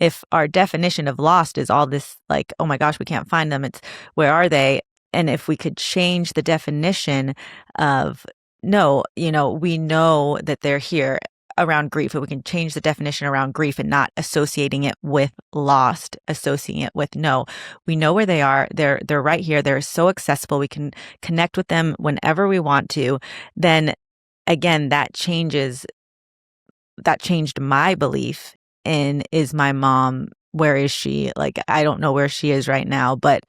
if our definition of lost is all this like, oh my gosh, we can't find them, it's where are they? And if we could change the definition of no, we know that they're here around grief, if we can change the definition around grief and not associating it with lost, associating it with no, we know where they are. They're right here. They're so accessible. We can connect with them whenever we want to. Then again, that changed my belief in, is my mom, where is she? Like, I don't know where she is right now, but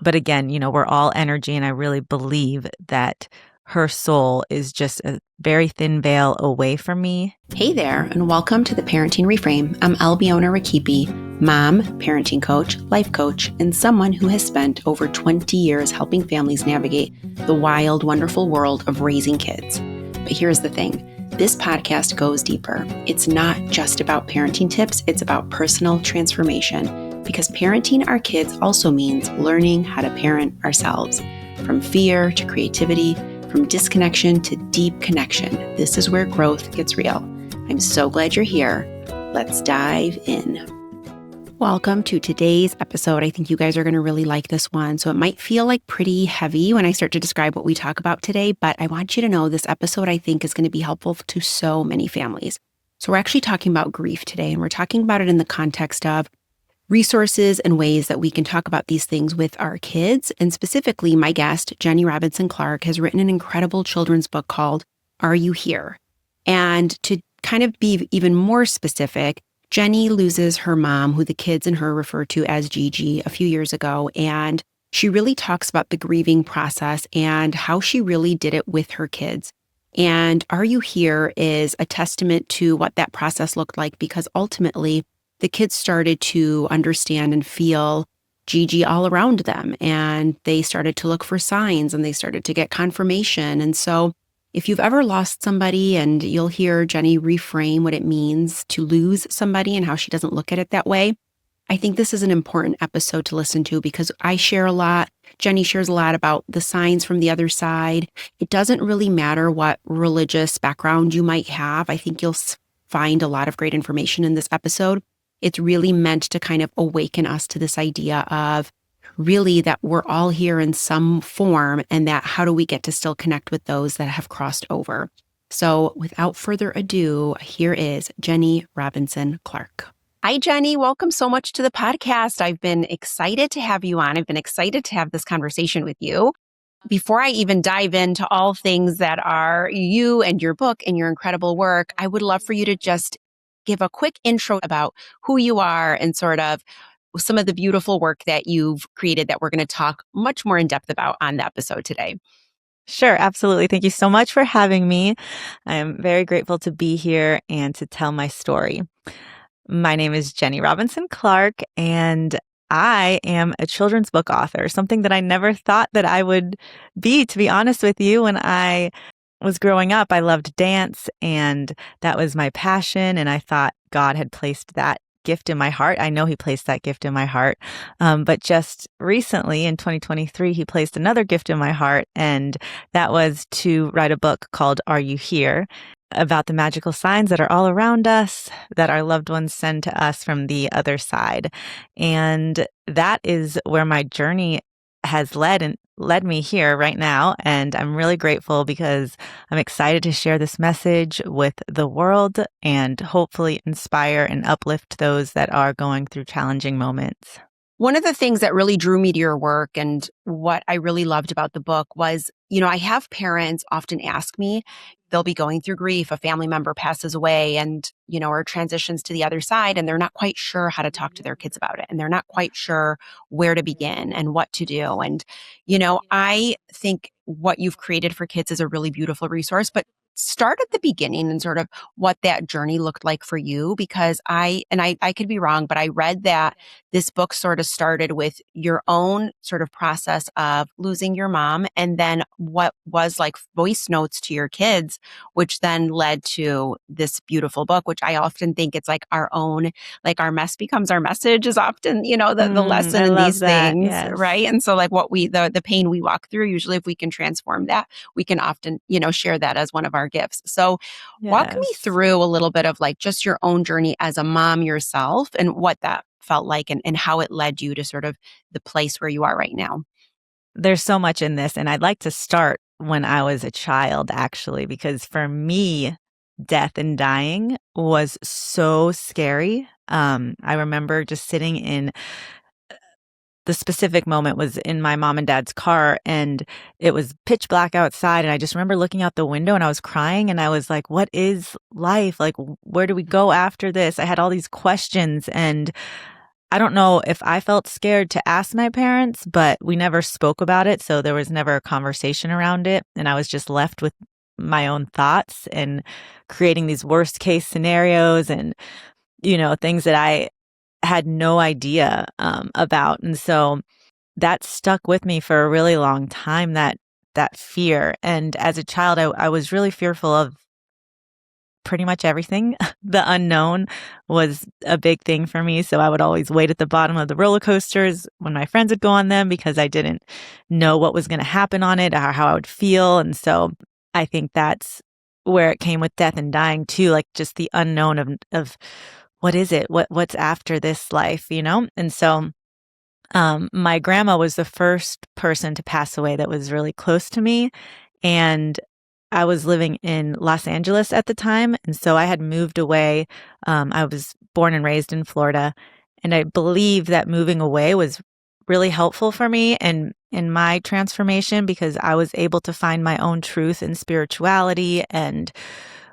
again, we're all energy, and I really believe that her soul is just a very thin veil away from me. Hey there, and welcome to the Parenting Reframe. I'm Albiona Rakipi, mom, parenting coach, life coach, and someone who has spent over 20 years helping families navigate the wild, wonderful world of raising kids. But here's the thing. This podcast goes deeper. It's not just about parenting tips, it's about personal transformation, because parenting our kids also means learning how to parent ourselves. From fear to creativity, from disconnection to deep connection, this is where growth gets real. I'm so glad you're here. Let's dive in. Welcome to today's episode. I think you guys are going to really like this one. So it might feel like pretty heavy when I start to describe what we talk about today, but I want you to know this episode, I think, is going to be helpful to so many families. So we're actually talking about grief today, and we're talking about it in the context of resources and ways that we can talk about these things with our kids. And specifically, my guest, Jenny Robinson Clark, has written an incredible children's book called Are You Here? And to kind of be even more specific, Jenny loses her mom, who the kids and her refer to as Gigi, a few years ago. And she really talks about the grieving process and how she really did it with her kids. And Are You Here is a testament to what that process looked like, because ultimately, the kids started to understand and feel Gigi all around them, and they started to look for signs, and they started to get confirmation. And so if you've ever lost somebody, and you'll hear Jenny reframe what it means to lose somebody and how she doesn't look at it that way, I think this is an important episode to listen to, because I share a lot. Jenny shares a lot about the signs from the other side. It doesn't really matter what religious background you might have. I think you'll find a lot of great information in this episode. It's really meant to kind of awaken us to this idea of really that we're all here in some form, and that how do we get to still connect with those that have crossed over. So without further ado, here is Jenny Robinson Clark. Hi, Jenny. Welcome so much to the podcast. I've been excited to have you on. I've been excited to have this conversation with you. Before I even dive into all things that are you and your book and your incredible work, I would love for you to just give a quick intro about who you are and sort of some of the beautiful work that you've created that we're going to talk much more in depth about on the episode today. Sure, absolutely. Thank you so much for having me. I am very grateful to be here and to tell my story. My name is Jenny Robinson Clark, and I am a children's book author, something that I never thought that I would be, to be honest with you. When I was growing up, I loved dance, and that was my passion. And I thought God had placed that gift in my heart. I know He placed that gift in my heart. But just recently in 2023, He placed another gift in my heart. And that was to write a book called Are You Here? About the magical signs that are all around us, that our loved ones send to us from the other side. And that is where my journey has led me here right now. And I'm really grateful, because I'm excited to share this message with the world and hopefully inspire and uplift those that are going through challenging moments. One of the things that really drew me to your work and what I really loved about the book was, I have parents often ask me, they'll be going through grief, a family member passes away and, or transitions to the other side, and they're not quite sure how to talk to their kids about it. And they're not quite sure where to begin and what to do. And, I think what you've created for kids is a really beautiful resource, but start at the beginning and sort of what that journey looked like for you, because I could be wrong, but I read that this book sort of started with your own sort of process of losing your mom, and then what was like voice notes to your kids, which then led to this beautiful book, which I often think it's like our own, like our mess becomes our message is often, the lesson in these things, yes. Right? And so like what the pain we walk through, usually if we can transform that, we can often, share that as one of our our gifts. So walk me Yes. through a little bit of like just your own journey as a mom yourself and what that felt like and how it led you to sort of the place where you are right now. There's so much in this, and I'd like to start when I was a child, actually, because for me, death and dying was so scary. I remember just sitting in the specific moment was in my mom and dad's car, and it was pitch black outside. And I just remember looking out the window and I was crying, and I was like, what is life? Like, where do we go after this? I had all these questions, and I don't know if I felt scared to ask my parents, but we never spoke about it. So there was never a conversation around it. And I was just left with my own thoughts and creating these worst case scenarios and, things that I had no idea about. And so that stuck with me for a really long time, that fear. And as a child, I was really fearful of pretty much everything. The unknown was a big thing for me. So I would always wait at the bottom of the roller coasters when my friends would go on them because I didn't know what was going to happen on it or how I would feel. And so I think that's where it came with death and dying too, like just the unknown of what is it? What's after this life, And so my grandma was the first person to pass away that was really close to me. And I was living in Los Angeles at the time. And so I had moved away. I was born and raised in Florida. And I believe that moving away was really helpful for me and in my transformation because I was able to find my own truth in spirituality and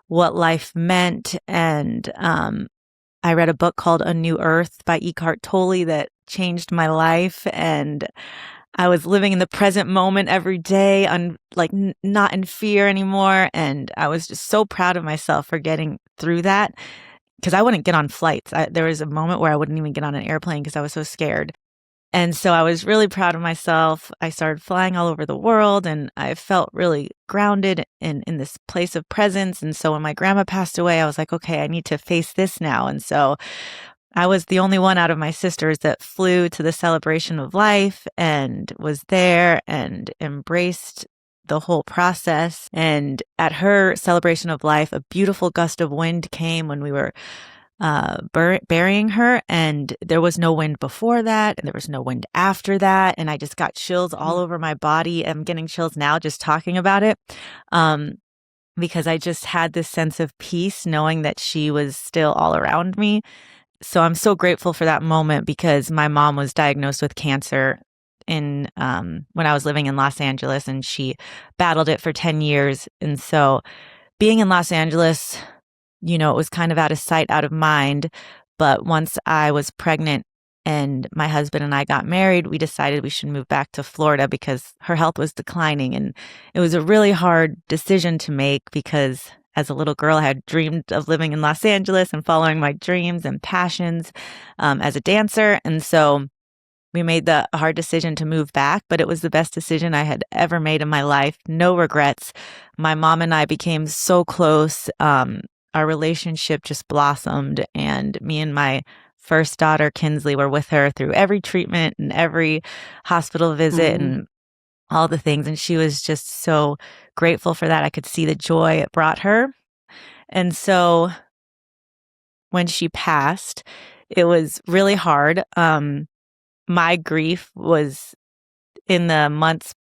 what life meant. And I read a book called A New Earth by Eckhart Tolle that changed my life. And I was living in the present moment every day, not in fear anymore. And I was just so proud of myself for getting through that because I wouldn't get on flights. There was a moment where I wouldn't even get on an airplane because I was so scared. And so I was really proud of myself. I started flying all over the world and I felt really grounded in this place of presence. And so when my grandma passed away, I was like, okay, I need to face this now. And so I was the only one out of my sisters that flew to the celebration of life and was there and embraced the whole process. And at her celebration of life, a beautiful gust of wind came when we were burying her, and there was no wind before that, and there was no wind after that, and I just got chills all over my body. I'm getting chills now just talking about it, because I just had this sense of peace knowing that she was still all around me. So I'm so grateful for that moment because my mom was diagnosed with cancer in when I was living in Los Angeles, and she battled it for 10 years. And so being in Los Angeles, it was kind of out of sight, out of mind. But once I was pregnant and my husband and I got married, we decided we should move back to Florida because her health was declining. And it was a really hard decision to make because as a little girl, I had dreamed of living in Los Angeles and following my dreams and passions as a dancer. And so we made the hard decision to move back, but it was the best decision I had ever made in my life. No regrets. My mom and I became so close. Our relationship just blossomed, and me and my first daughter, Kinsley, were with her through every treatment and every hospital visit and all the things. And she was just so grateful for that. I could see the joy it brought her. And so when she passed, it was really hard. My grief was in the months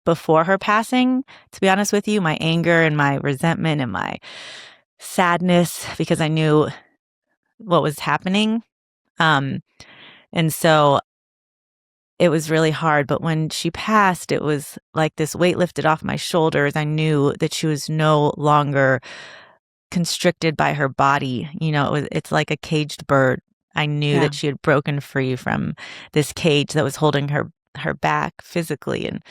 before her passing, to be honest with you, my anger and my resentment and my sadness because I knew what was happening. And so it was really hard. But when she passed, it was like this weight lifted off my shoulders. I knew that she was no longer constricted by her body. It's like a caged bird. I knew that she had broken free from this cage that was holding her back physically. And,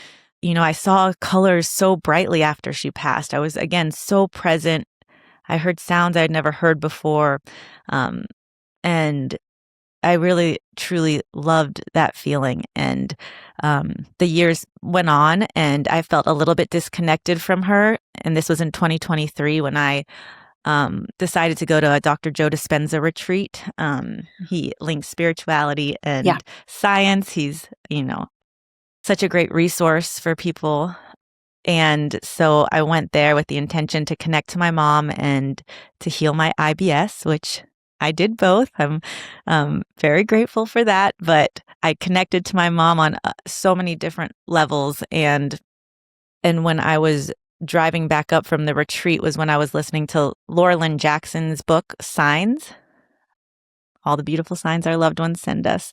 I saw colors so brightly after she passed. I was, again, so present. I heard sounds I'd never heard before. And I really, truly loved that feeling. And the years went on and I felt a little bit disconnected from her. And this was in 2023 when I decided to go to a Dr. Joe Dispenza retreat. He links spirituality and science. He's, such a great resource for people And so I went there with the intention to connect to my mom and to heal my IBS, which I did both. I'm very grateful for that. But I connected to my mom on so many different levels. And when I was driving back up from the retreat was when I was listening to Laura Lynn Jackson's book, Signs, all the beautiful signs our loved ones send us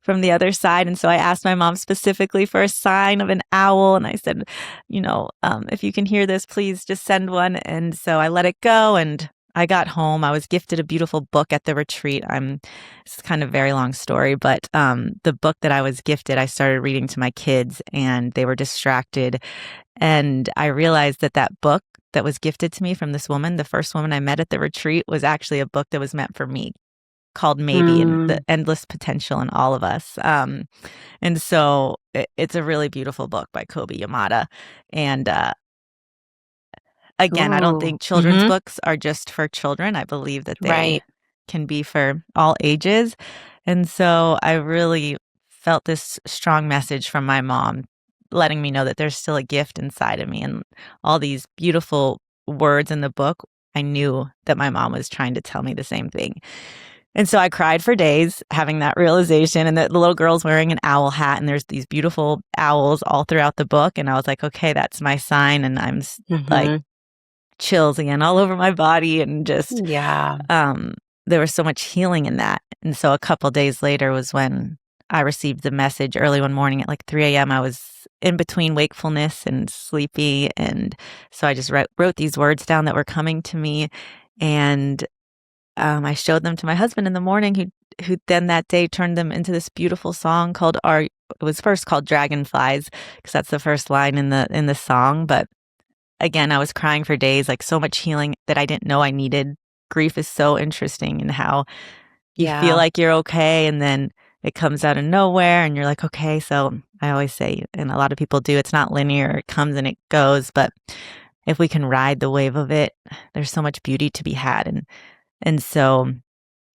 from the other side. And so I asked my mom specifically for a sign of an owl. And I said, if you can hear this, please just send one. And so I let it go. And I got home. I was gifted a beautiful book at the retreat. It's kind of a very long story, but the book that I was gifted, I started reading to my kids and they were distracted. And I realized that that book that was gifted to me from this woman, the first woman I met at the retreat, was actually a book that was meant for me, called Maybe, and the endless potential in all of us. And so it's a really beautiful book by Kobe Yamada. And again, I don't think children's books are just for children. I believe that they can be for all ages. And so I really felt this strong message from my mom, letting me know that there's still a gift inside of me. And all these beautiful words in the book, I knew that my mom was trying to tell me the same thing. And so I cried for days having that realization, and the little girl's wearing an owl hat and there's these beautiful owls all throughout the book. And I was like, okay, that's my sign. And I'm like chills again all over my body, and just, there was so much healing in that. And so a couple days later was when I received the message early one morning at like 3 a.m. I was in between wakefulness and sleepy. And so I just wrote these words down that were coming to me. And I showed them to my husband in the morning, who then that day turned them into this beautiful song called it was first called Dragonflies, because that's the first line in the song. But again, I was crying for days, like so much healing that I didn't know I needed. Grief is so interesting in how you feel like you're okay, and then it comes out of nowhere and you're like, okay. So I always say, and a lot of people do, it's not linear. It comes and it goes. But if we can ride the wave of it, there's so much beauty to be had. And so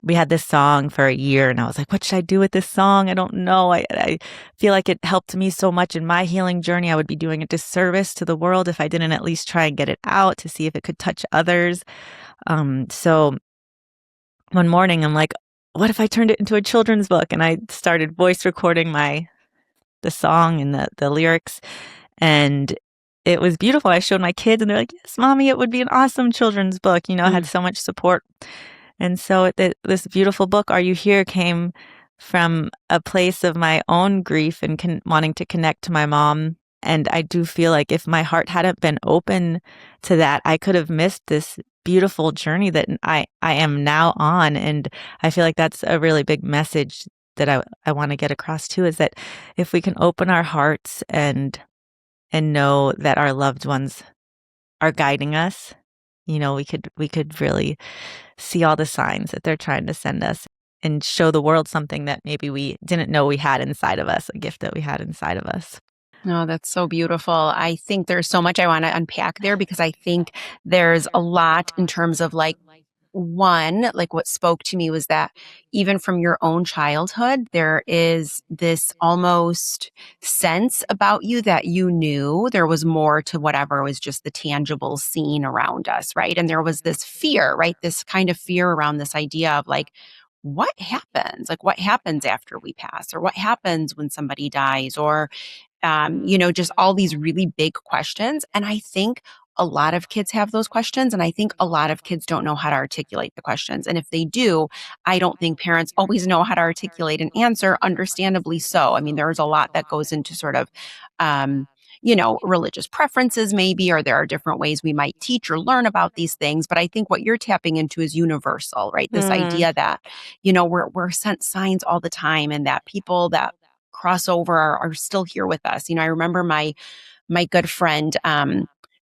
we had this song for a year, and I was like, what should I do with this song? I don't know. I feel like it helped me so much in my healing journey. I would be doing a disservice to the world if I didn't at least try and get it out to see if it could touch others. So one morning I'm like, what if I turned it into a children's book? And I started voice recording the song and the lyrics, and it was beautiful. I showed my kids and they're like, yes, mommy, it would be an awesome children's book. I had so much support. And so this beautiful book, Are You Here, came from a place of my own grief and wanting to connect to my mom. And I do feel like if my heart hadn't been open to that, I could have missed this beautiful journey that I am now on. And I feel like that's a really big message that I want to get across too, is that if we can open our hearts and know that our loved ones are guiding us, we could really see all the signs that they're trying to send us and show the world something that maybe we didn't know we had inside of us, a gift that we had inside of us. Oh, that's so beautiful. I think there's so much I want to unpack there, because I think there's a lot in terms of like what spoke to me was that even from your own childhood, there is this almost sense about you that you knew there was more to whatever was just the tangible scene around us, right? And there was this fear, right? This kind of fear around this idea of like, what happens? Like, what happens after we pass? Or what happens when somebody dies? Or just all these really big questions. And I think a lot of kids have those questions. And I think a lot of kids don't know how to articulate the questions. And if they do, I don't think parents always know how to articulate an answer, understandably so. I mean, there's a lot that goes into sort of, religious preferences maybe, or there are different ways we might teach or learn about these things. But I think what you're tapping into is universal, right? This idea that, we're sent signs all the time, and that people that cross over are still here with us. I remember my good friend,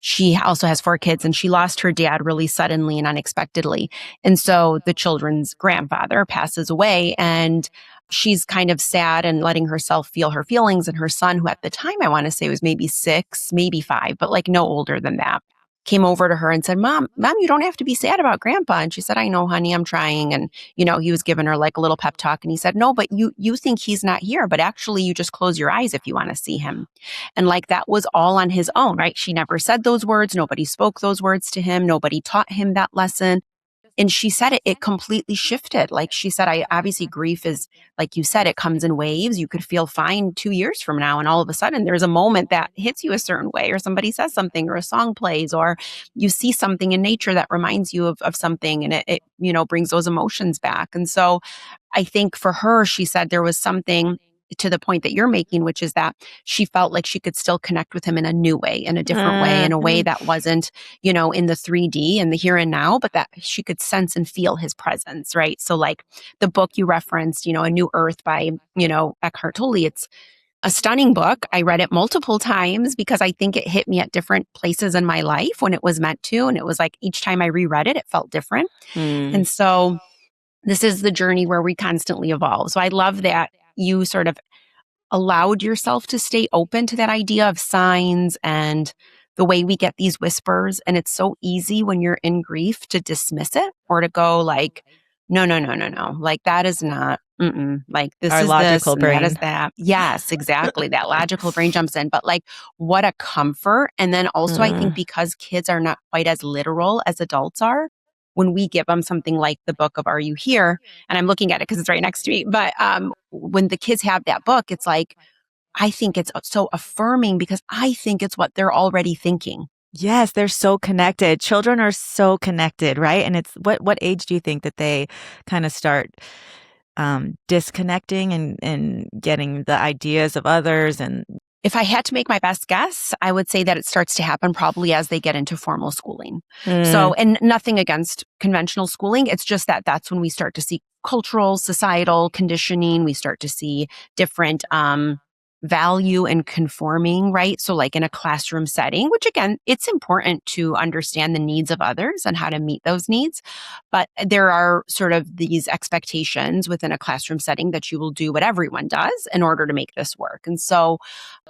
she also has 4 kids, and she lost her dad really suddenly and unexpectedly. And so the children's grandfather passes away, and she's kind of sad and letting herself feel her feelings. And her son, who at the time I want to say was maybe 6, maybe 5, but like no older than that, came over to her and said, Mom, you don't have to be sad about Grandpa. And she said, I know, honey, I'm trying. And, he was giving her like a little pep talk. And he said, no, but you think he's not here, but actually you just close your eyes if you want to see him. And like that was all on his own, right? She never said those words. Nobody spoke those words to him. Nobody taught him that lesson. And she said it completely shifted. Like she said, obviously grief is, like you said, it comes in waves. You could feel fine 2 years from now. And all of a sudden there's a moment that hits you a certain way, or somebody says something, or a song plays, or you see something in nature that reminds you of something. And it brings those emotions back. And so I think for her, she said there was something to the point that you're making, which is that she felt like she could still connect with him in a new way, in a different way, in a way that wasn't, in the 3D and the here and now, but that she could sense and feel his presence, right? So like the book you referenced, A New Earth by, Eckhart Tolle, it's a stunning book. I read it multiple times because I think it hit me at different places in my life when it was meant to. And it was like each time I reread it, it felt different. And so this is the journey where we constantly evolve. So I love that you sort of allowed yourself to stay open to that idea of signs and the way we get these whispers. And it's so easy when you're in grief to dismiss it or to go like, no, no, no, no, no. Like that is not, like this Our is this logical and that is brain. that. Yes, exactly. That logical brain jumps in. But like what a comfort. And then also I think because kids are not quite as literal as adults are, when we give them something like the book of Are You Here? And I'm looking at it because it's right next to me. But when the kids have that book, it's like, I think it's so affirming because I think it's what they're already thinking. Yes, they're so connected. Children are so connected, right? And it's what age do you think that they kind of start disconnecting and getting the ideas of others? And if I had to make my best guess, I would say that it starts to happen probably as they get into formal schooling. So, and nothing against conventional schooling. It's just that that's when we start to see cultural, societal conditioning. We start to see different value in conforming, right? So like in a classroom setting, which again, it's important to understand the needs of others and how to meet those needs. But there are sort of these expectations within a classroom setting that you will do what everyone does in order to make this work. And so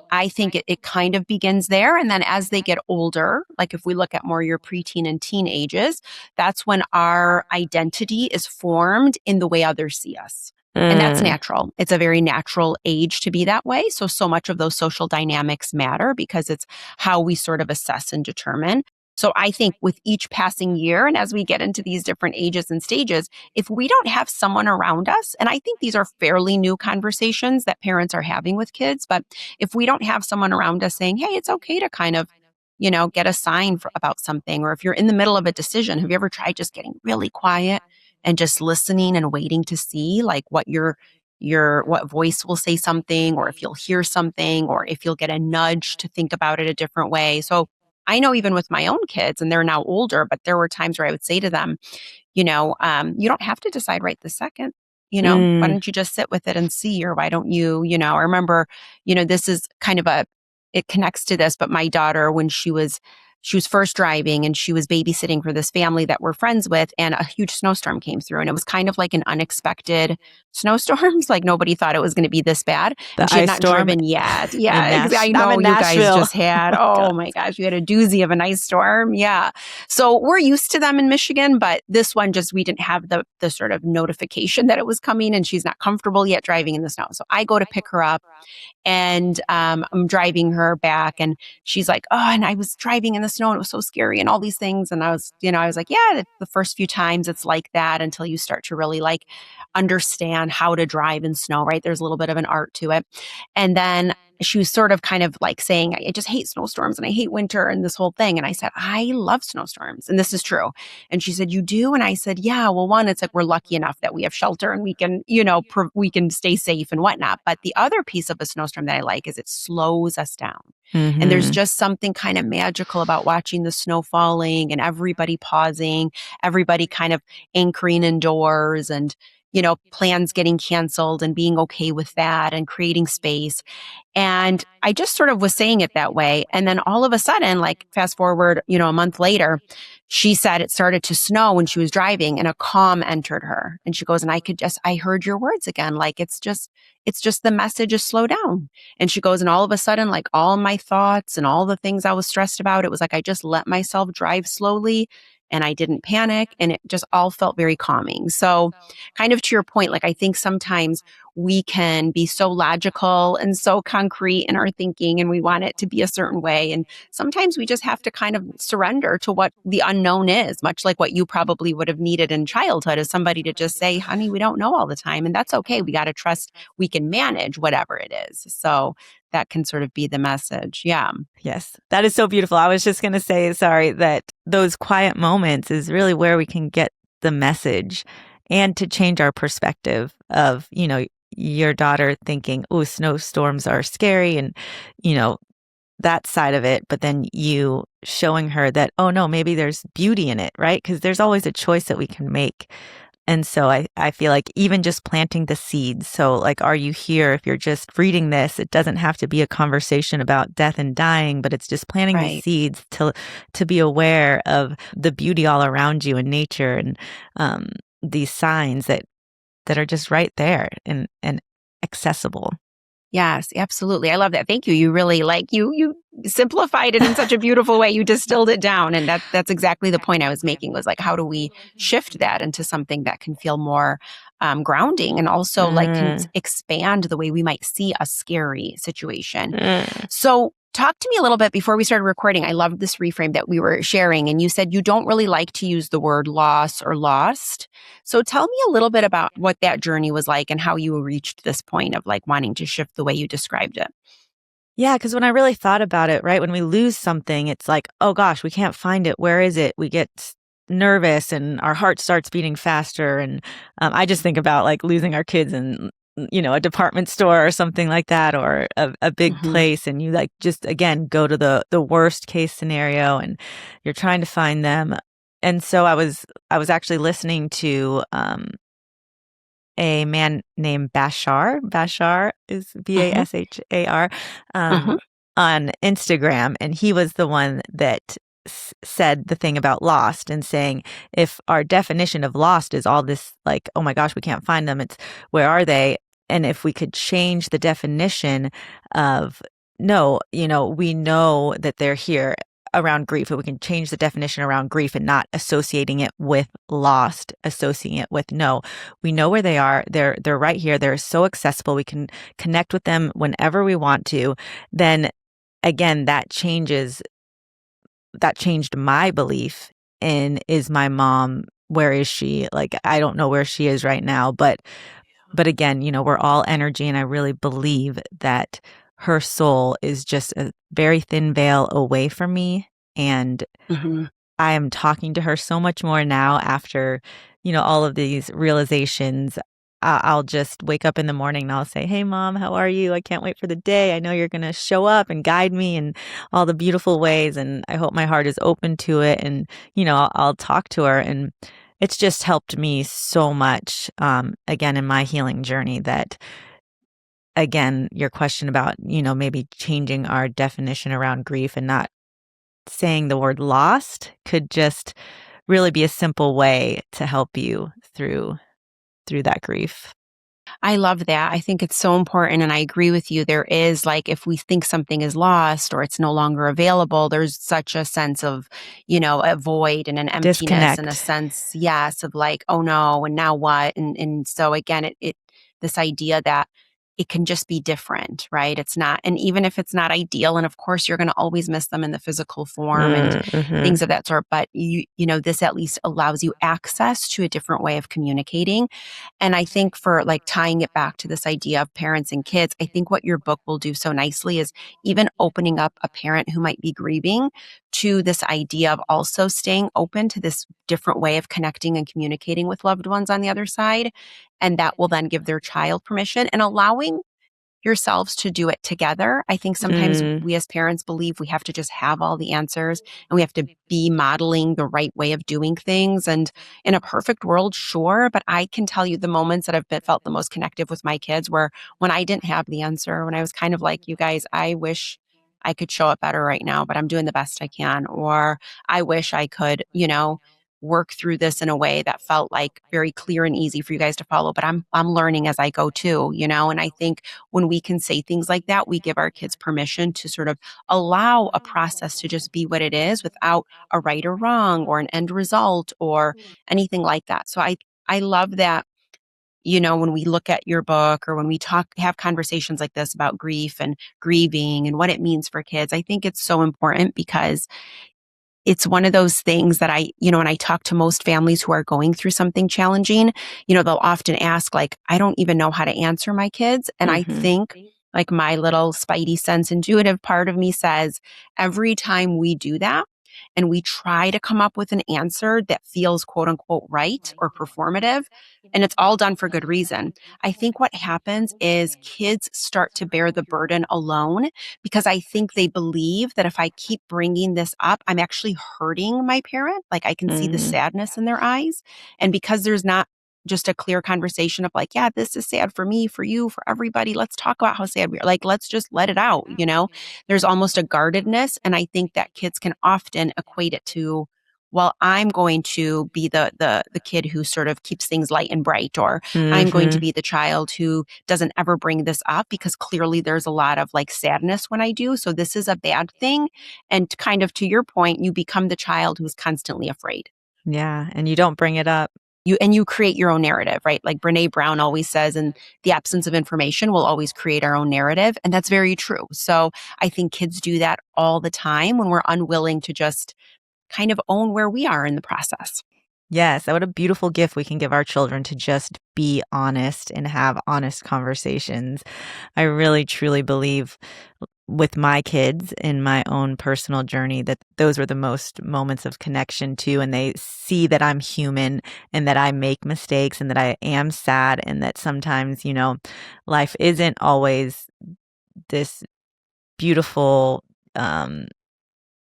I think it kind of begins there. And then as they get older, like if we look at more your preteen and teen ages, that's when our identity is formed in the way others see us. And that's natural. It's a very natural age to be that way. So much of those social dynamics matter because it's how we sort of assess and determine. So I think with each passing year, and as we get into these different ages and stages, if we don't have someone around us, and I think these are fairly new conversations that parents are having with kids, but if we don't have someone around us saying, hey, it's okay to kind of, get a sign about something, or if you're in the middle of a decision, have you ever tried just getting really quiet and just listening and waiting to see like what what voice will say something, or if you'll hear something, or if you'll get a nudge to think about it a different way. So I know even with my own kids, and they're now older, but there were times where I would say to them, you don't have to decide right this second. Why don't you just sit with it and see, or why don't you, I remember, this is kind of it connects to this, but my daughter, when she was first driving and she was babysitting for this family that we're friends with, and a huge snowstorm came through, and it was kind of like an unexpected snowstorm. Like nobody thought it was going to be this bad. the And she had ice not storm driven yet. in Yeah, I I'm know in you guys Nashville. just had, oh my gosh, you had a doozy of an ice storm. Yeah. So we're used to them in Michigan, but this one we didn't have the sort of notification that it was coming, and she's not comfortable yet driving in the snow. So I go to pick her up, and I'm driving her back, and she's like, oh, and I was driving in the snow and it was so scary and all these things. And I was like, yeah, the first few times it's like that until you start to really like understand how to drive in snow, right? There's a little bit of an art to it. And then she was sort of kind of like saying, I just hate snowstorms and I hate winter and this whole thing. And I said, I love snowstorms. And this is true. And she said, you do? And I said, yeah, well, one, it's like we're lucky enough that we have shelter and we can, we can stay safe and whatnot. But the other piece of a snowstorm that I like is it slows us down. And there's just something kind of magical about watching the snow falling and everybody pausing, everybody kind of anchoring indoors. And plans getting canceled and being okay with that and creating space. And I just sort of was saying it that way. And then all of a sudden, like fast forward, a month later, she said it started to snow when she was driving and a calm entered her. And she goes, and I heard your words again. Like it's just the message is slow down. And she goes, and all of a sudden, like all my thoughts and all the things I was stressed about, it was like I just let myself drive slowly and I didn't panic and it just all felt very calming. So kind of to your point, like I think sometimes we can be so logical and so concrete in our thinking and we want it to be a certain way. And sometimes we just have to kind of surrender to what the unknown is, much like what you probably would have needed in childhood as somebody to just say, honey, we don't know all the time. And that's okay. We got to trust we can manage whatever it is. So that can sort of be the message. Yeah. Yes, that is so beautiful. I was just going to say, sorry, that those quiet moments is really where we can get the message and to change our perspective of, your daughter thinking, oh, snowstorms are scary and, that side of it. But then you showing her that, oh, no, maybe there's beauty in it, right? Because there's always a choice that we can make. And so I feel like even just planting the seeds. So like, are you here? If you're just reading this, it doesn't have to be a conversation about death and dying, but it's just planting these Right. seeds to be aware of the beauty all around you in nature and these signs that are just right there and accessible. Yes, absolutely. I love that. Thank you. You really you simplified it in such a beautiful way. You distilled it down. And that's exactly the point I was making was like, how do we shift that into something that can feel more grounding and also like can Mm, expand the way we might see a scary situation. mm. So talk to me a little bit before we started recording. I loved this reframe that we were sharing. And you said you don't really like to use the word loss or lost. So tell me a little bit about what that journey was like and how you reached this point of like wanting to shift the way you described it. Yeah, because when I really thought about it, right, when we lose something, it's like, oh gosh, we can't find it. Where is it? We get nervous and our heart starts beating faster. And I just think about like losing our kids in, a department store or something like that, or a big Hmm. place. And you like just, again, go to the worst case scenario and you're trying to find them. And so I was actually listening to a man named Bashar. Bashar is Hmm. Bashar, Hmm. on Instagram. And he was the one that said the thing about lost and saying, if our definition of lost is all this, like, oh my gosh, we can't find them, it's where are they? And if we could change the definition of, no, we know that they're here around grief, if we can change the definition around grief and not associating it with lost, associating it with no, we know where they are. They're right here. They're so accessible. We can connect with them whenever we want to. Then again, that changed my belief in, is my mom, where is she? Like, I don't know where she is right now, but again, we're all energy and I really believe that her soul is just a very thin veil away from me, and Hmm. I am talking to her so much more now after, all of these realizations. I'll just wake up in the morning and I'll say, "Hey, mom, how are you? I can't wait for the day. I know you're going to show up and guide me in all the beautiful ways. And I hope my heart is open to it." And, I'll talk to her. And it's just helped me so much, again, in my healing journey that, again, your question about, maybe changing our definition around grief and not saying the word lost could just really be a simple way to help you through that grief. I love that. I think it's so important. And I agree with you. There is like, if we think something is lost or it's no longer available, there's such a sense of, a void and an emptiness and a Disconnect. sense, yes, of like, oh no, and now what? And so again, this idea that it can just be different, right? It's not, and even if it's not ideal, and of course you're going to always miss them in the physical form and Mhm. things of that sort, but this at least allows you access to a different way of communicating. And I think for like tying it back to this idea of parents and kids, I think what your book will do so nicely is even opening up a parent who might be grieving to this idea of also staying open to this different way of connecting and communicating with loved ones on the other side. And that will then give their child permission and allowing yourselves to do it together. I think sometimes Mm, we as parents believe we have to just have all the answers and we have to be modeling the right way of doing things. And in a perfect world, sure, but I can tell you the moments that felt the most connective with my kids were when I didn't have the answer, when I was kind of like, you guys, I wish I could show up better right now, but I'm doing the best I can. Or I wish I could, work through this in a way that felt like very clear and easy for you guys to follow, but I'm learning as I go too, and I think when we can say things like that, we give our kids permission to sort of allow a process to just be what it is without a right or wrong or an end result or anything like that. So I love that, when we look at your book or when we have conversations like this about grief and grieving and what it means for kids, I think it's so important because it's one of those things that when I talk to most families who are going through something challenging, they'll often ask, like, I don't even know how to answer my kids. And I hmm think, like, my little spidey sense intuitive part of me says, every time we do that and we try to come up with an answer that feels quote unquote right or performative, and it's all done for good reason, I think what happens is kids start to bear the burden alone because I think they believe that if I keep bringing this up, I'm actually hurting my parent. Like, I can see the mm, sadness in their eyes. And because there's not just a clear conversation of like, yeah, this is sad for me, for you, for everybody. Let's talk about how sad we are. Like, let's just let it out. There's almost a guardedness. And I think that kids can often equate it to, well, I'm going to be the kid who sort of keeps things light and bright, or I'm going to hmm be the child who doesn't ever bring this up because clearly there's a lot of like sadness when I do. So this is a bad thing. And kind of to your point, you become the child who's constantly afraid. Yeah, and you don't bring it up. You create your own narrative, right? Like Brene Brown always says, in the absence of information, we'll always create our own narrative. And that's very true. So I think kids do that all the time when we're unwilling to just kind of own where we are in the process. Yes, what a beautiful gift we can give our children to just be honest and have honest conversations. I really truly believe with my kids in my own personal journey that those were the most moments of connection too. And they see that I'm human and that I make mistakes and that I am sad and that sometimes, life isn't always this beautiful,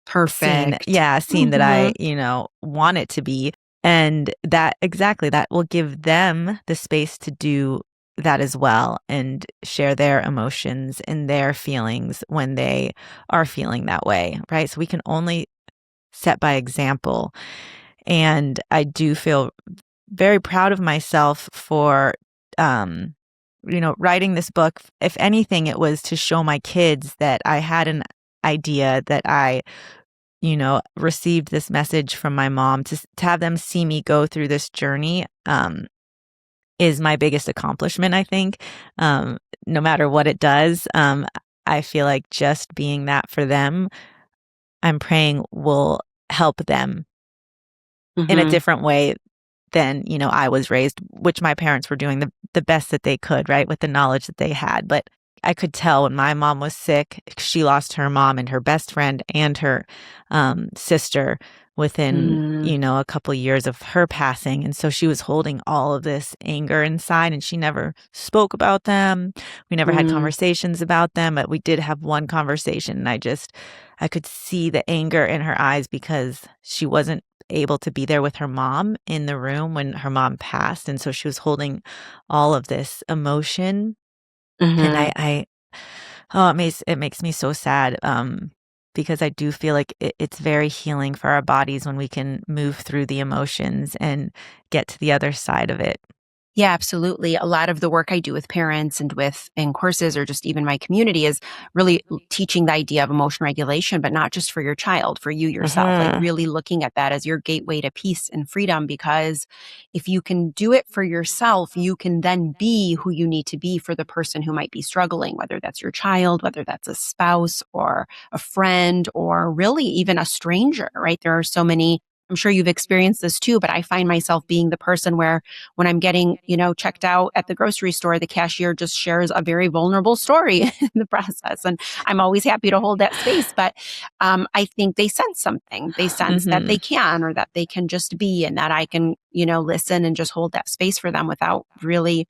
Perfect. scene that Hmm. I want it to be. And that exactly, that will give them the space to do that as well and share their emotions and their feelings when they are feeling that way, right? So we can only set by example. And I do feel very proud of myself for, writing this book. If anything, it was to show my kids that I had an idea that I received this message from my mom to have them see me go through this journey, is my biggest accomplishment, I think. No matter what it does, I feel like just being that for them, I'm praying will help them in a Hmm. different way than, I was raised, which my parents were doing the best that they could, right, with the knowledge that they had. But I could tell when my mom was sick, she lost her mom and her best friend and her sister within, Mm, a couple years of her passing. And so she was holding all of this anger inside and she never spoke about them. We never had mm, conversations about them, but we did have one conversation. And I could see the anger in her eyes because she wasn't able to be there with her mom in the room when her mom passed, and so she was holding all of this emotion, and hmm. I oh, it makes me so sad, because I do feel like it's very healing for our bodies when we can move through the emotions and get to the other side of it. Yeah, absolutely. A lot of the work I do with parents and with in courses or just even my community is really teaching the idea of emotion regulation, but not just for your child, for you yourself, like Mhm. really looking at that as your gateway to peace and freedom. Because if you can do it for yourself, you can then be who you need to be for the person who might be struggling, whether that's your child, whether that's a spouse or a friend, or really even a stranger, right? There are so many. I'm sure you've experienced this too, but I find myself being the person where when I'm getting, checked out at the grocery store, the cashier just shares a very vulnerable story in the process. And I'm always happy to hold that space. But I think they sense something. They sense that they Mhm. can, or that they can just be, and that I can, listen and just hold that space for them without really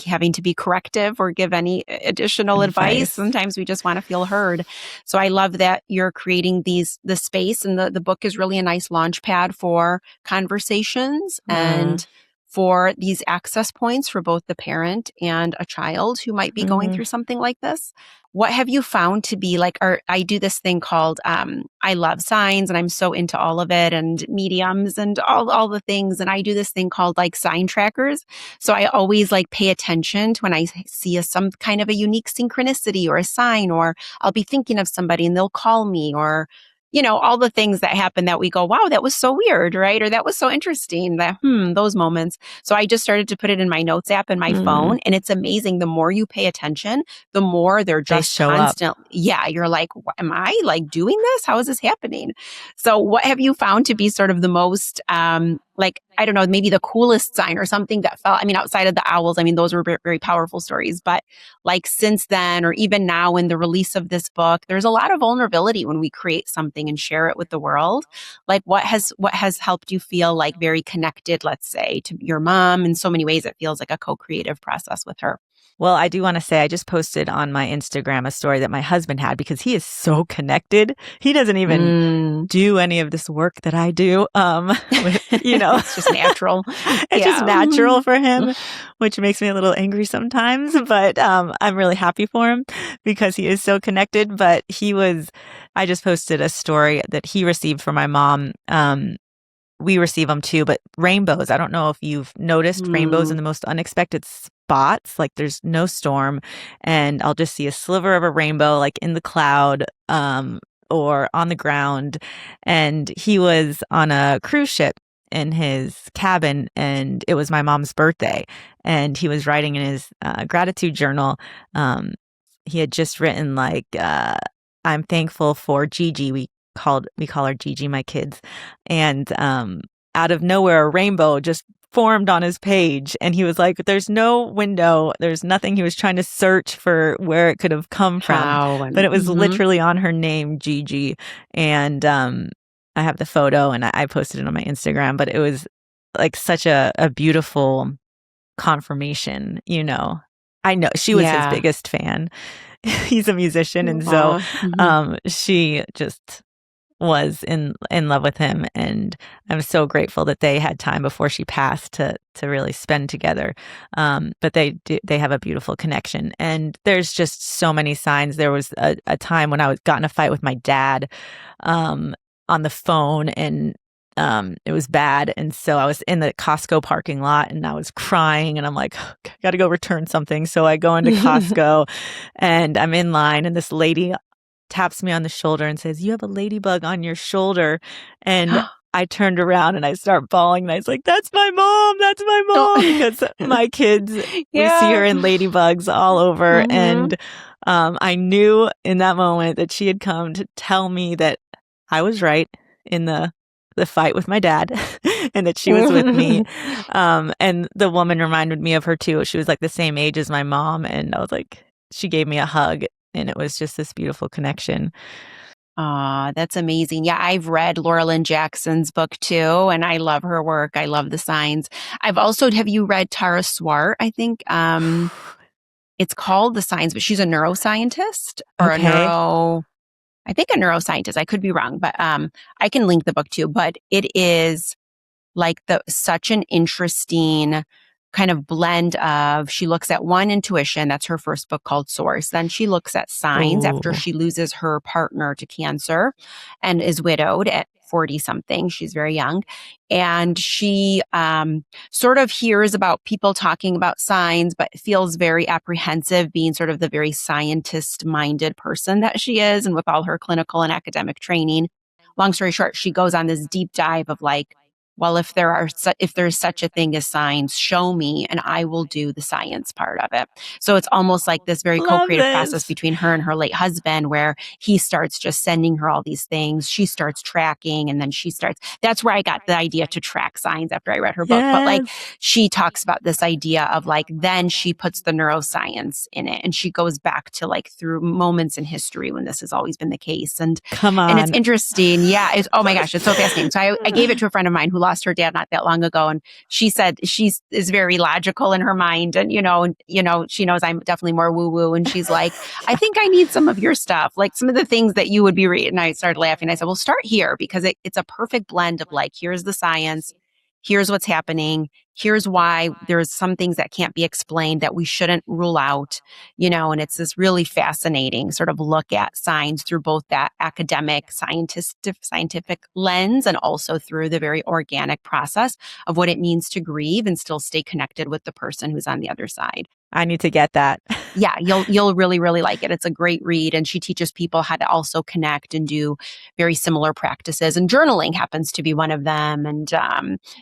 having to be corrective or give any additional advice. Sometimes we just want to feel heard. So I love that you're creating the space, and the book is really a nice launch pad for conversations and for these access points for both the parent and a child who might be going through something like this. What have you found to be like, or I do this thing called, I love signs and I'm so into all of it, and mediums and all the things. And I do this thing called like sign trackers. So I always like pay attention to when I see some kind of a unique synchronicity or a sign, or I'll be thinking of somebody and they'll call me, or all the things that happen that we go, wow, that was so weird, right? Or that was so interesting, that, those moments. So I just started to put it in my notes app in my phone, and it's amazing. The more you pay attention, the more they're just constant. Yeah. You're like, am I like doing this? How is this happening? So what have you found to be sort of the most, like, I don't know, maybe the coolest sign or something that felt, I mean, outside of the owls, I mean, those were very, very powerful stories, but like since then, or even now in the release of this book, there's a lot of vulnerability when we create something and share it with the world. Like what has helped you feel like very connected, let's say, to your mom? In so many ways, it feels like a co-creative process with her. Well, I do want to say I just posted on my Instagram a story that my husband had, because he is so connected. He doesn't even do any of this work that I do. It's just natural. It's just natural for him, which makes me a little angry sometimes. But I'm really happy for him because he is so connected. But I just posted a story that he received from my mom. We receive them too, but rainbows. I don't know if you've noticed rainbows in the most unexpected spots. Like there's no storm, and I'll just see a sliver of a rainbow, like in the cloud, or on the ground. And he was on a cruise ship in his cabin, and it was my mom's birthday, and he was writing in his gratitude journal. He had just written like, "I'm thankful for Gigi." We call her Gigi, my kids. And out of nowhere, a rainbow just formed on his page. And he was like, there's no window. There's nothing. He was trying to search for where it could have come from. But it was literally on her name, Gigi. And I have the photo, and I posted it on my Instagram. But it was like such a beautiful confirmation, I know she was his biggest fan. He's a musician. And so she just was in love with him, and I'm so grateful that they had time before she passed to really spend together. But they have a beautiful connection, and there's just so many signs. There was a time when I got in a fight with my dad on the phone, and it was bad. And so I was in the Costco parking lot, and I was crying, and I'm like, I got to go return something. So I go into Costco, and I'm in line, and this lady taps me on the shoulder and says, "You have a ladybug on your shoulder." And I turned around and I start bawling, and I was like, that's my mom, because my kids, we see her in ladybugs all over. And I knew in that moment that she had come to tell me that I was right in the fight with my dad and that she was with me. And the woman reminded me of her too. She was like the same age as my mom. And I was like, she gave me a hug. And it was just this beautiful connection. That's amazing. Yeah, I've read Laura Lynn Jackson's book too, and I love her work. I love the signs. Have you read Tara Swart? I think it's called The Signs, but she's a neuroscientist or a neuroscientist. I could be wrong, but I can link the book too. But it is like such an interesting kind of blend of, she looks at one, intuition. That's her first book called Source. Then she looks at signs after she loses her partner to cancer and is widowed at 40 something. She's very young. And she sort of hears about people talking about signs, but feels very apprehensive, being sort of the very scientist minded person that she is. And with all her clinical and academic training, long story short, she goes on this deep dive of like, well, if there's such a thing as signs, show me, and I will do the science part of it. So it's almost like this very co-creative process between her and her late husband, where he starts just sending her all these things. She starts tracking, and then that's where I got the idea to track signs after I read her book. But like, she talks about this idea of like, then she puts the neuroscience in it, and she goes back to like through moments in history when this has always been the case. And come on. And it's interesting. Yeah. Oh my gosh, it's so fascinating. So I gave it to a friend of mine who lost her dad not that long ago. And she said is very logical in her mind. And, she knows I'm definitely more woo woo. And she's like, I think I need some of your stuff, like some of the things that you would be reading. And I started laughing. I said, well, start here because it's a perfect blend of like, here's the science, here's what's happening, here's why there's some things that can't be explained that we shouldn't rule out, and it's this really fascinating sort of look at signs through both that academic, scientific lens and also through the very organic process of what it means to grieve and still stay connected with the person who's on the other side. I need to get that. Yeah, you'll really, really like it. It's a great read. And she teaches people how to also connect and do very similar practices. And journaling happens to be one of them, and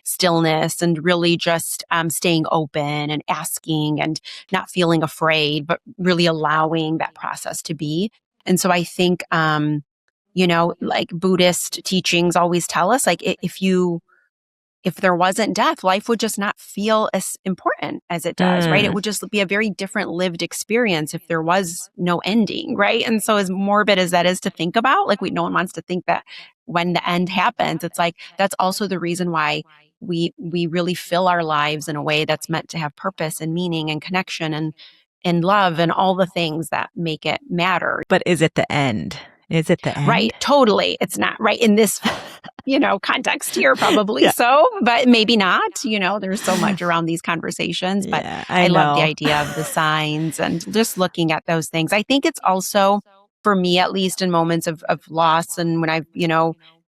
stillness, and really just staying open and asking and not feeling afraid, but really allowing that process to be. And so I think, like Buddhist teachings always tell us, like if there wasn't death, life would just not feel as important as it does, right? It would just be a very different lived experience if there was no ending, right? And so as morbid as that is to think about, like no one wants to think that when the end happens, it's like, that's also the reason why we really fill our lives in a way that's meant to have purpose and meaning and connection and love and all the things that make it matter. But is it the end? Is it the end? Right. Totally. It's not right in this, context here, probably so, but maybe not. There's so much around these conversations, but I love the idea of the signs and just looking at those things. I think it's also, for me, at least in moments of loss and when I've,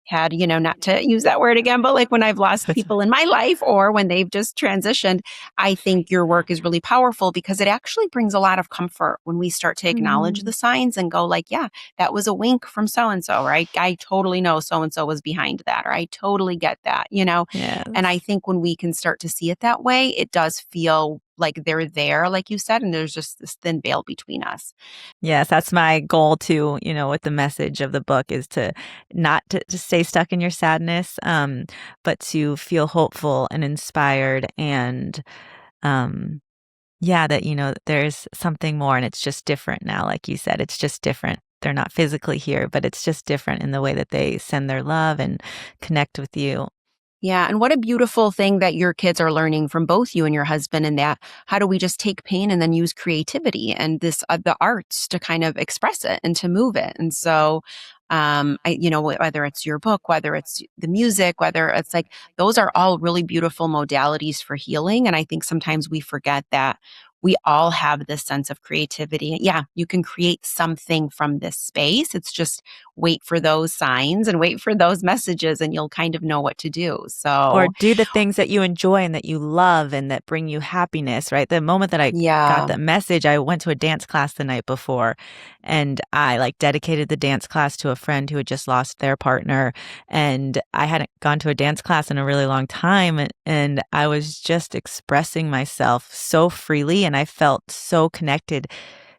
had, not to use that word again, but like when I've lost people in my life or when they've just transitioned, I think your work is really powerful because it actually brings a lot of comfort when we start to acknowledge the signs and go like, yeah, that was a wink from so-and-so, right? I totally know so-and-so was behind that, or I totally get that, Yes. And I think when we can start to see it that way, it does feel like they're there, like you said, and there's just this thin veil between us. Yes, that's my goal too, with the message of the book is to not to stay stuck in your sadness, but to feel hopeful and inspired and, that, there's something more and it's just different now. Like you said, it's just different. They're not physically here, but it's just different in the way that they send their love and connect with you. Yeah. And what a beautiful thing that your kids are learning from both you and your husband, and that how do we just take pain and then use creativity and the arts to kind of express it and to move it. And so, whether it's your book, whether it's the music, whether it's like, those are all really beautiful modalities for healing. And I think sometimes we forget that we all have this sense of creativity. Yeah, you can create something from this space. It's just wait for those signs and wait for those messages and you'll kind of know what to do. So, or do the things that you enjoy and that you love and that bring you happiness, right? The moment that I got the message, I went to a dance class the night before and I like dedicated the dance class to a friend who had just lost their partner. And I hadn't gone to a dance class in a really long time. And I was just expressing myself so freely and I felt so connected.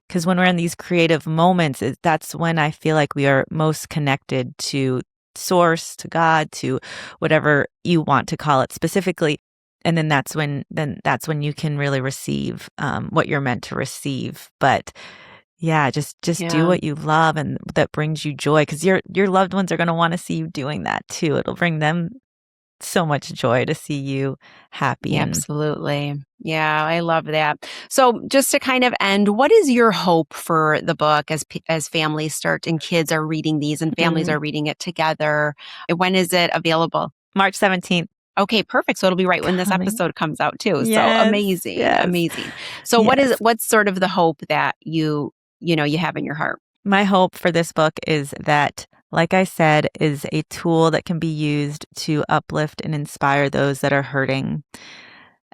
Because when we're in these creative moments, that's when I feel like we are most connected to source, to God, to whatever you want to call it specifically. And then that's when you can really receive what you're meant to receive. But yeah, just do what you love and that brings you joy, because your loved ones are going to want to see you doing that too. It'll bring them so much joy to see you happy. Absolutely. Yeah, I love that. So just to kind of end, what is your hope for the book as families start and kids are reading these and families are reading it together? When is it available? March 17th. Okay, perfect. So it'll be right when this episode comes out too. Yes, so amazing. yes. Amazing. So what's sort of the hope that you have in your heart? My hope for this book is that, like I said, is a tool that can be used to uplift and inspire those that are hurting.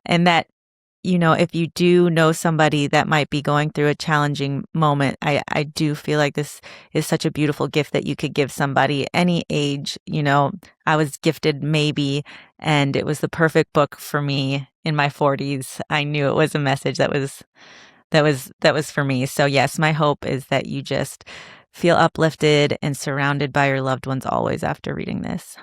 And that, if you do know somebody that might be going through a challenging moment, I do feel like this is such a beautiful gift that you could give somebody any age. I was gifted maybe, and it was the perfect book for me in my 40s. I knew it was a message that was for me. So yes, my hope is that you just feel uplifted and surrounded by your loved ones always after reading this.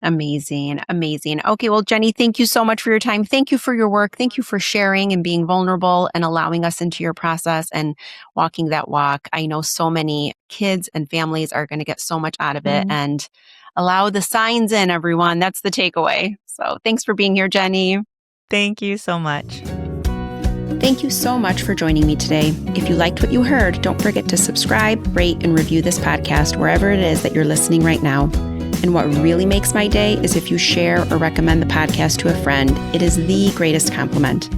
Amazing. Amazing. Okay. Well, Jenny, thank you so much for your time. Thank you for your work. Thank you for sharing and being vulnerable and allowing us into your process and walking that walk. I know so many kids and families are going to get so much out of it. And Allow the signs in, everyone. That's the takeaway. So thanks for being here, Jenny. Thank you so much. Thank you so much for joining me today. If you liked what you heard, don't forget to subscribe, rate, and review this podcast wherever it is that you're listening right now. And what really makes my day is if you share or recommend the podcast to a friend. It is the greatest compliment.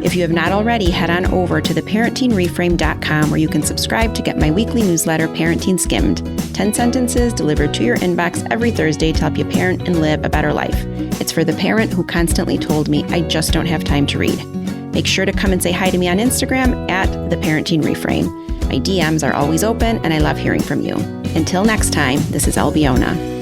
If you have not already, head on over to theparentingreframe.com where you can subscribe to get my weekly newsletter, Parenting Skimmed. 10 sentences delivered to your inbox every Thursday to help you parent and live a better life. It's for the parent who constantly told me, I just don't have time to read. Make sure to come and say hi to me on Instagram at theparentingreframe. My DMs are always open and I love hearing from you. Until next time, this is Albiona.